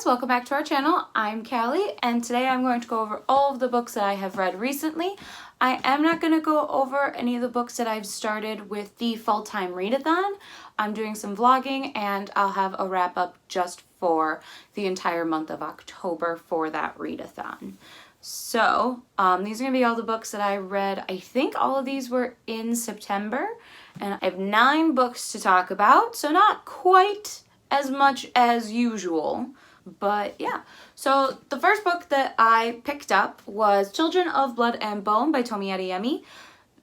guys, welcome back to our channel. I'm Callie, and today I'm going to go over all of the books that I have read recently. I am not going to go over any of the books that I've started with the full-time readathon. I'm doing some vlogging, and I'll have a wrap-up just for the entire month of October for that readathon. So, these are going to be all the books that I read. I think all of these were in September, and I have 9 books to talk about, so not quite as much as usual, but yeah. So the first book that I picked up was Children of Blood and Bone by Adeyemi.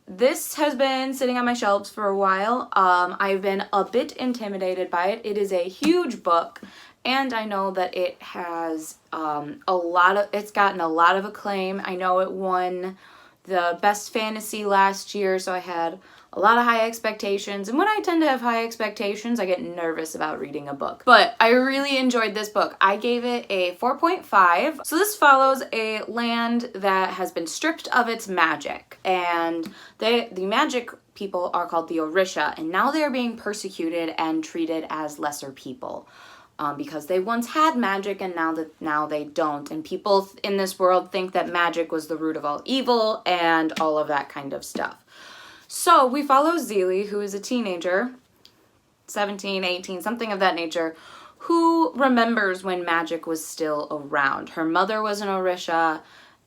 This has been sitting on my shelves for a while. I've been a bit intimidated by it. It is a huge book, and I know that it has it's gotten a lot of acclaim. I know it won the best fantasy last year, so I had a lot of high expectations, and when I tend to have high expectations, I get nervous about reading a book. But I really enjoyed this book. I gave it a 4.5. So this follows a land that has been stripped of its magic, and the magic people are called the Orisha, and now they are being persecuted and treated as lesser people. Because they once had magic and now they don't, and people in this world think that magic was the root of all evil and all of that kind of stuff. So we follow Leigh, who is a teenager, 17, 18, something of that nature, who remembers when magic was still around. Her mother was an Orisha,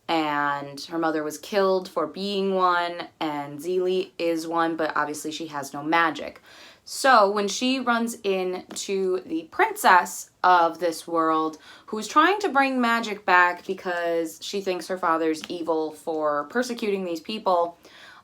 and her mother was killed for being one, and Leigh is one, but obviously she has no magic. So when she runs into the princess of this world, who's trying to bring magic back because she thinks her father's evil for persecuting these people,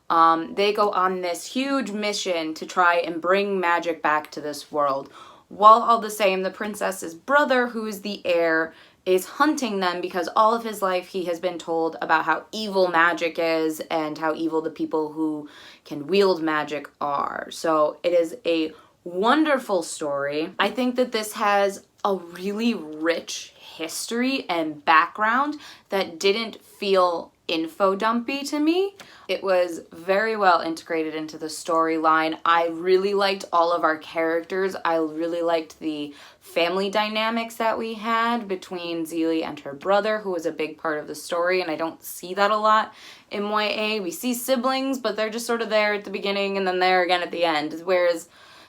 they go on this huge mission to try and bring magic back to this world. While all the same, the princess's brother, who is the heir, is hunting them because all of his life he has been told about how evil magic is and how evil the people who can wield magic are. So it is a wonderful story. I think that this has a really rich history and background that didn't feel info dumpy to me. It was very well integrated into the storyline. I really liked all of our characters. I really liked the family dynamics that we had between Leigh and her brother, who was a big part of the story, and I don't see that a lot in YA. We see siblings, but they're just sort of there at the beginning and then there again at the end, whereas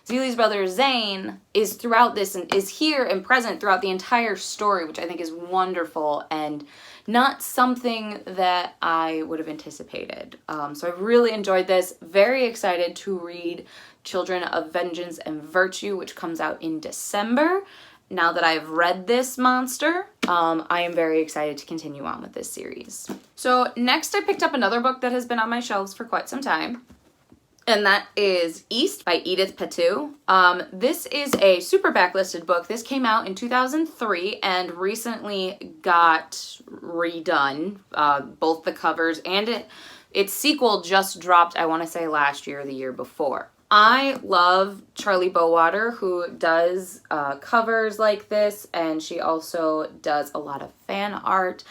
Leigh's brother Zane is throughout this and is here and present throughout the entire story, which I think is wonderful and not something that I would have anticipated. So I really enjoyed this. Very excited to read Children of Vengeance and Virtue, which comes out in December. Now that I've read this monster, I am very excited to continue on with this series. So next I picked up another book that has been on my shelves for quite some time, and that is East by Edith Pattou. This is a super backlisted book. This came out in 2003 and recently got redone. Both the covers and its sequel just dropped, I want to say last year or the year before. I love Charlie Bowater, who does covers like this, and she also does a lot of fan art.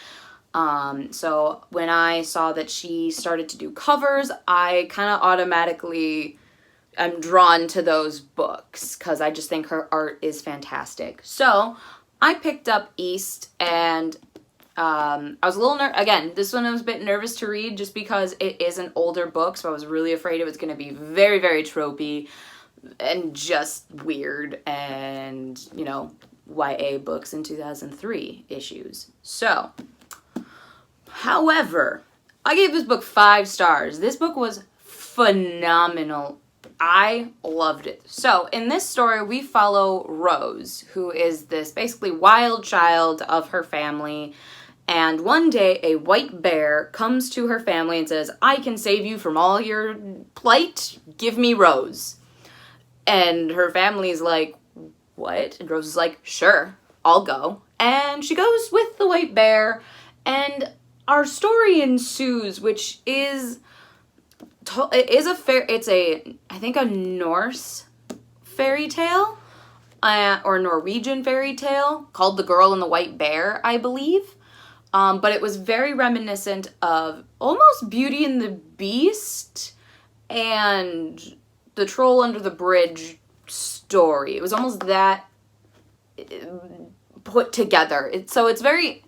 So when I saw that she started to do covers, I kind of automatically am drawn to those books because I just think her art is fantastic. So I picked up East, and I was a little again, this one I was a bit nervous to read just because it is an older book, so I was really afraid it was going to be very, very tropey and just weird and, you know, YA books in 2003 issues. So however, I gave this book 5 stars. This book was phenomenal. I loved it. So in this story, we follow Rose, who is this basically wild child of her family. And one day, a white bear comes to her family and says, "I can save you from all your plight. Give me Rose." And her family's like, "What?" And Rose is like, "Sure, I'll go." And she goes with the white bear, and our story ensues, which is I think a Norse fairy tale, or Norwegian fairy tale called The Girl and the White Bear, I believe. But it was very reminiscent of almost Beauty and the Beast and the Troll Under the Bridge story. It was almost that put together. It's very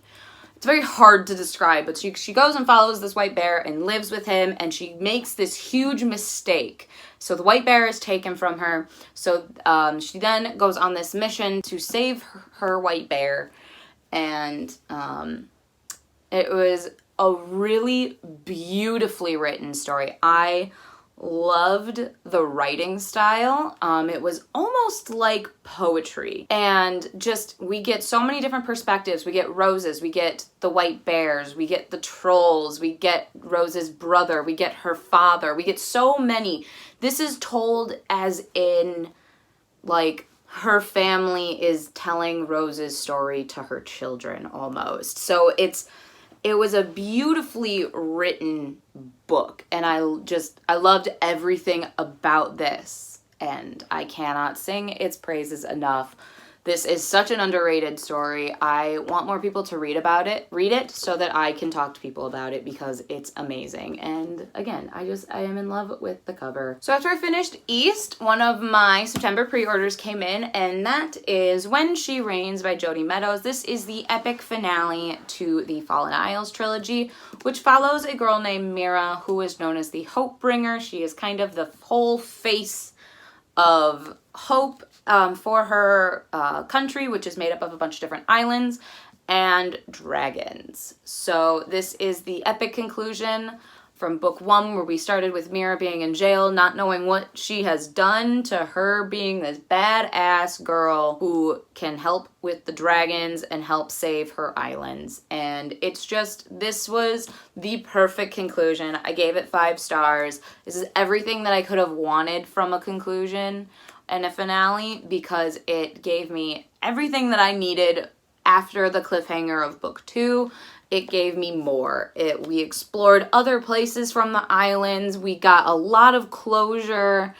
hard to describe, but she goes and follows this white bear and lives with him, and she makes this huge mistake. So the white bear is taken from her. So she then goes on this mission to save her white bear, and it was a really beautifully written story. I loved the writing style. It was almost like poetry, and just we get so many different perspectives. We get Rose's, we get the white bears, we get the trolls, we get Rose's brother, we get her father, we get so many. This is told as in like her family is telling Rose's story to her children almost. So it was a beautifully written book, and I loved everything about this, and I cannot sing its praises enough. This is such an underrated story. I want more people to read it so that I can talk to people about it, because it's amazing. And again, I am in love with the cover. So after I finished East, one of my September pre-orders came in, and that is When She Reigns by Jodi Meadows. This is the epic finale to the Fallen Isles trilogy, which follows a girl named Mira, who is known as the Hope Bringer. She is kind of the whole face of hope for her country, which is made up of a bunch of different islands and dragons. So this is the epic conclusion from book 1, where we started with Mira being in jail, not knowing what she has done, to her being this badass girl who can help with the dragons and help save her islands. And it's just, this was the perfect conclusion. I gave it 5 stars. This is everything that I could have wanted from a conclusion and a finale, because it gave me everything that I needed after the cliffhanger of book 2. It gave me more. We explored other places from the islands. We got a lot of closure,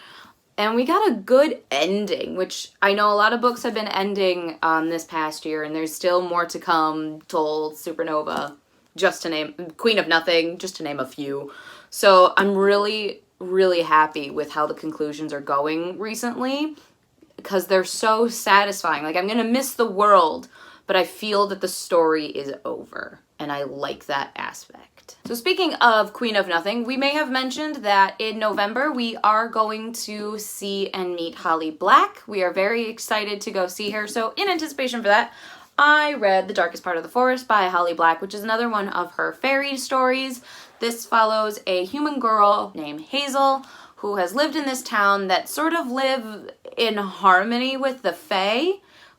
and we got a good ending, which I know a lot of books have been ending this past year, and there's still more to come. Toll, Supernova, just to name, Queen of Nothing, just to name a few. So I'm really, really happy with how the conclusions are going recently, because they're so satisfying. Like, I'm gonna miss the world, but I feel that the story is over, and I like that aspect. So speaking of Queen of Nothing, we may have mentioned that in November we are going to see and meet Holly Black. We are very excited to go see her. So in anticipation for that, I read The Darkest Part of the Forest by Holly Black, which is another one of her fairy stories. This follows a human girl named Hazel, who has lived in this town that sort of live in harmony with the Fae,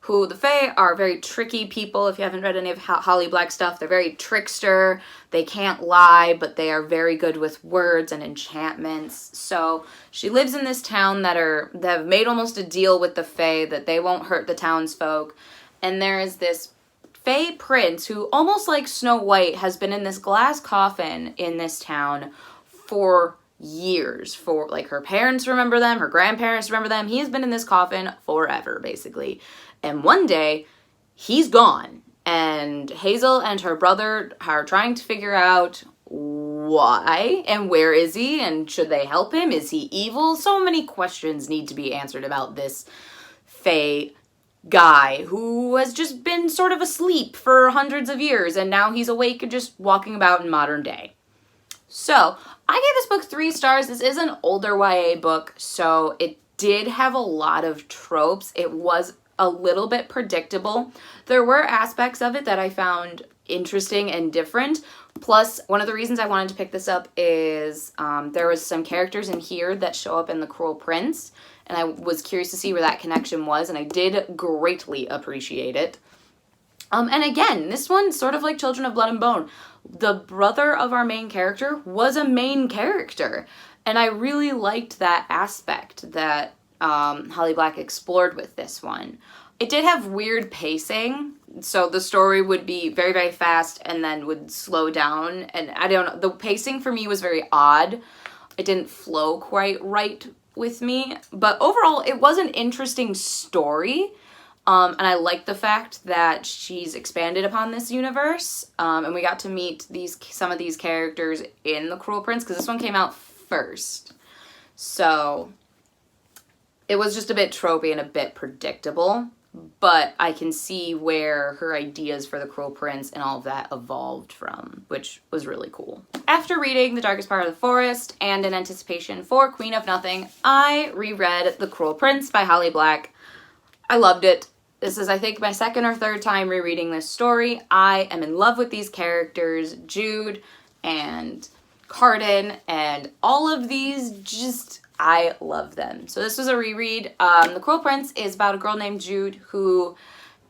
who the Fae are very tricky people. If you haven't read any of Holly Black stuff, they're very trickster. They can't lie, but they are very good with words and enchantments. So she lives in this town that have made almost a deal with the Fae that they won't hurt the townsfolk. And there is this Fae prince who, almost like Snow White, has been in this glass coffin in this town for years. For, like, her parents remember them, her grandparents remember them. He has been in this coffin forever, basically. And one day, he's gone. And Hazel and her brother are trying to figure out why and where is he, and should they help him? Is he evil? So many questions need to be answered about this Fae guy who has just been sort of asleep for hundreds of years, and now he's awake and just walking about in modern day. So I gave this book 3 stars. This is an older YA book, so it did have a lot of tropes. It was a little bit predictable. There were aspects of it that I found interesting and different. Plus, one of the reasons I wanted to pick this up is there was some characters in here that show up in The Cruel Prince, and I was curious to see where that connection was, and I did greatly appreciate it. And again, this one, sort of like Children of Blood and Bone, the brother of our main character was a main character, and I really liked that aspect that Holly Black explored with this one. It did have weird pacing, so the story would be very, very fast and then would slow down, and I don't know, the pacing for me was very odd. It didn't flow quite right with me, but overall it was an interesting story, and I like the fact that she's expanded upon this universe, and we got to meet some of these characters in The Cruel Prince, because this one came out first, so it was just a bit tropey and a bit predictable. but I can see where her ideas for the Cruel Prince and all of that evolved from, which was really cool. After reading The Darkest Part of the Forest and in anticipation for Queen of Nothing, I reread The Cruel Prince by Holly Black. I loved it. This is, I think, my second or third time rereading this story. I am in love with these characters, Jude and Carden, and all of these, just, I love them. So this was a reread. The Cruel Prince is about a girl named Jude who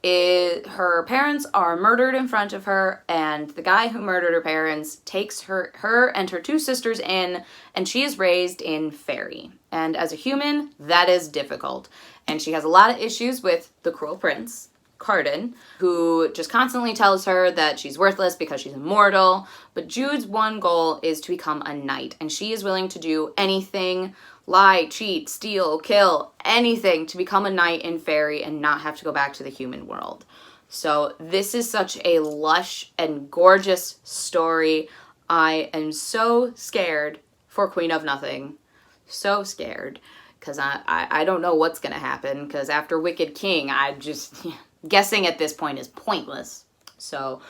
her parents are murdered in front of her, and the guy who murdered her parents takes her and her two sisters in, and she is raised in fairy. And as a human, that is difficult. And she has a lot of issues with the Cruel Prince, Carden, who just constantly tells her that she's worthless because she's immortal. But Jude's one goal is to become a knight, and she is willing to do anything, lie, cheat, steal, kill, anything to become a knight in fairy and not have to go back to the human world. So this is such a lush and gorgeous story. I am so scared for Queen of Nothing. So scared. Because I don't know what's going to happen. Because after Wicked King, guessing at this point is pointless. So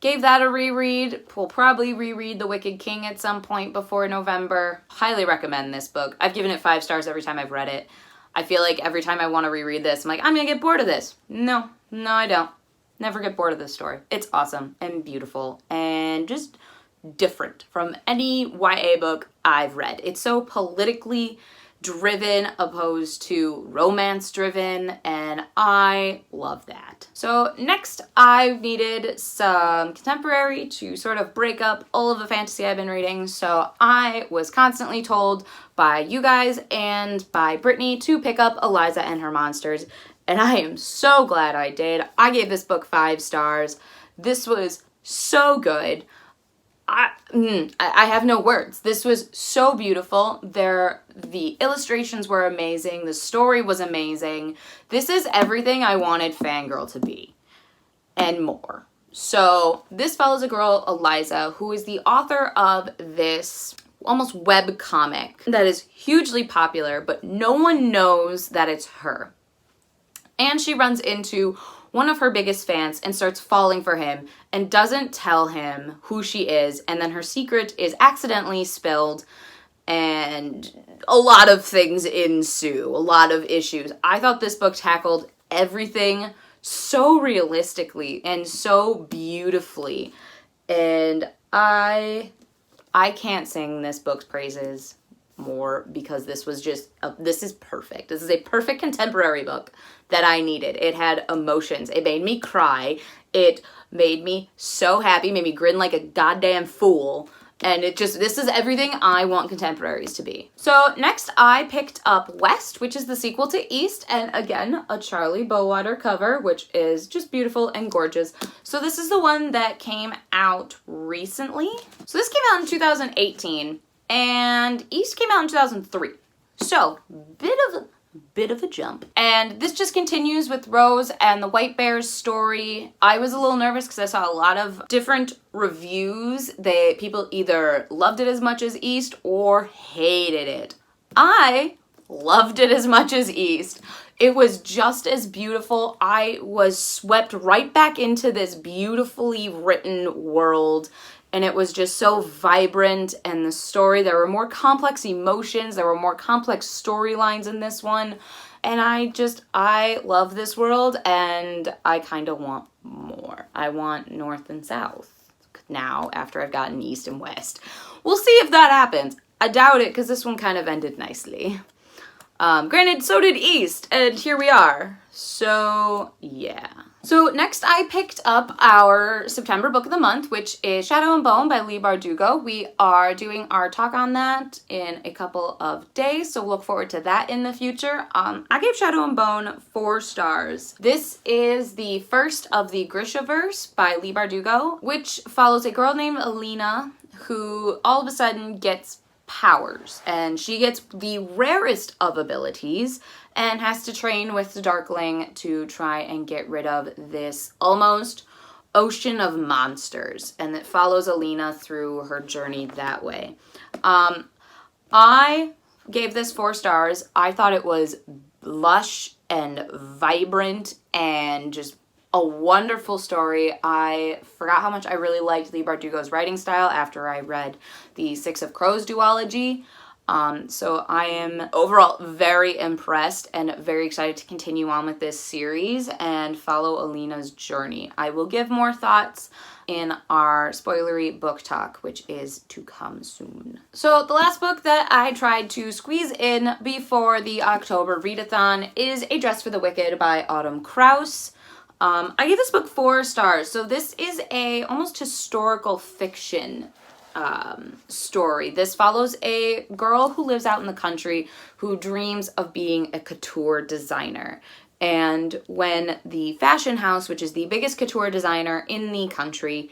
gave that a reread. We'll probably reread The Wicked King at some point before November. Highly recommend this book. I've given it 5 stars every time I've read it. I feel like every time I want to reread this, I'm like, I'm going to get bored of this. No, I don't. Never get bored of this story. It's awesome and beautiful and just different from any YA book I've read. It's so politically driven opposed to romance driven, and I love that. So next I needed some contemporary to sort of break up all of the fantasy I've been reading. So I was constantly told by you guys and by Brittany to pick up Eliza and Her Monsters, and I am so glad I did. I gave this book 5 stars. This was so good. I have no words. This was so beautiful. The illustrations were amazing. The story was amazing. This is everything I wanted Fangirl to be, and more. So this follows a girl, Eliza, who is the author of this almost web comic that is hugely popular, but no one knows that it's her. And she runs into one of her biggest fans and starts falling for him and doesn't tell him who she is, and then her secret is accidentally spilled and a lot of things ensue, a lot of issues. I thought this book tackled everything so realistically and so beautifully, and I can't sing this book's praises more because this was just this is perfect. This is a perfect contemporary book that I needed. It had emotions. It made me cry. It made me so happy, made me grin like a goddamn fool. And this is everything I want contemporaries to be. So next I picked up West, which is the sequel to East, and again, a Charlie Bowater cover, which is just beautiful and gorgeous. So this is the one that came out recently. So this came out in 2018, and East came out in 2003. So, bit of a jump. And this just continues with Rose and the White Bear's story. I was a little nervous because I saw a lot of different reviews. People either loved it as much as East or hated it. I loved it as much as East. It was just as beautiful. I was swept right back into this beautifully written world. And it was just so vibrant, and the story, there were more complex emotions, there were more complex storylines in this one, and I love this world, and I kind of want more. I want North and South now, after I've gotten East and West. We'll see if that happens. I doubt it, because this one kind of ended nicely. Granted, so did East, and here we are. So, yeah. So next I picked up our September book of the month, which is Shadow and Bone by Leigh Bardugo. We are doing our talk on that in a couple of days, so look forward to that in the future. I gave Shadow and Bone 4 stars. This is the first of the Grishaverse by Leigh Bardugo, which follows a girl named Alina who all of a sudden gets powers, and she gets the rarest of abilities and has to train with the Darkling to try and get rid of this almost ocean of monsters, and it follows Alina through her journey that way. I gave this 4 stars. I thought it was lush and vibrant and just a wonderful story. I forgot how much I really liked Leigh Bardugo's writing style after I read the Six of Crows duology. So I am overall very impressed and very excited to continue on with this series and follow Alina's journey. I will give more thoughts in our spoilery book talk, which is to come soon. So the last book that I tried to squeeze in before the October readathon is A Dress for the Wicked by Autumn Krause. I gave this book 4 stars. So this is a almost historical fiction story. This follows a girl who lives out in the country who dreams of being a couture designer. And when the fashion house, which is the biggest couture designer in the country,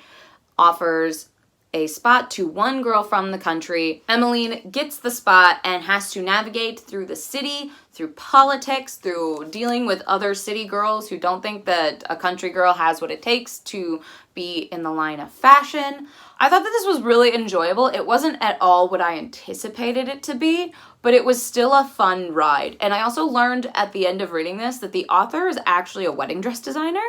offers a spot to one girl from the country, Emmeline gets the spot and has to navigate through the city, through politics, through dealing with other city girls who don't think that a country girl has what it takes to be in the line of fashion. I thought that this was really enjoyable. It wasn't at all what I anticipated it to be, but it was still a fun ride. And I also learned at the end of reading this that the author is actually a wedding dress designer,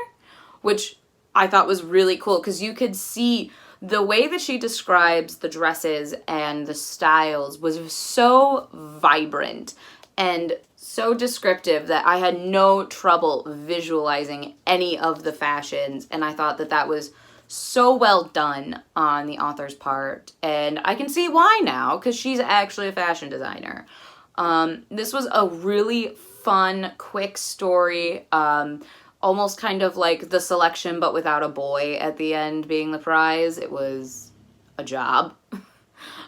which I thought was really cool because you could see the way that she describes the dresses and the styles was so vibrant and so descriptive that I had no trouble visualizing any of the fashions, and I thought that that was so well done on the author's part, and I can see why now, because she's actually a fashion designer. This was a really fun, quick story, almost kind of like The Selection, but without a boy at the end being the prize. It was a job,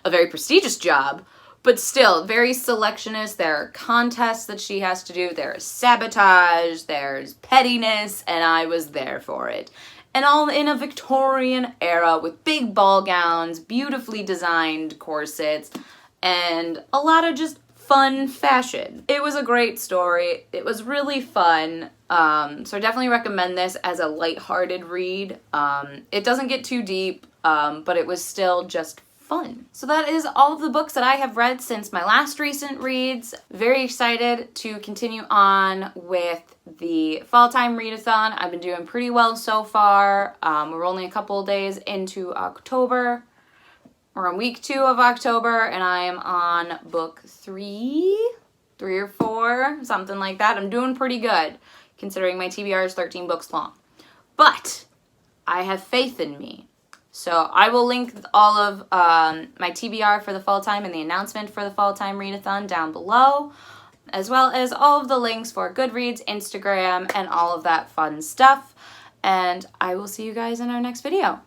a very prestigious job, but still very selectionist. There are contests that she has to do, there's sabotage, there's pettiness, and I was there for it. And all in a Victorian era with big ball gowns, beautifully designed corsets, and a lot of just fun fashion. It was a great story. It was really fun. So I definitely recommend this as a lighthearted read. It doesn't get too deep, but it was still just fun. So that is all of the books that I have read since my last recent reads. Very excited to continue on with the fall time readathon. I've been doing pretty well so far. We're only a couple of days into October. We're on week 2 of October, and I am on book 3 or 4, something like that. I'm doing pretty good, considering my TBR is 13 books long. But I have faith in me. So I will link all of my TBR for the fall time and the announcement for the fall time readathon down below, as well as all of the links for Goodreads, Instagram, and all of that fun stuff. And I will see you guys in our next video.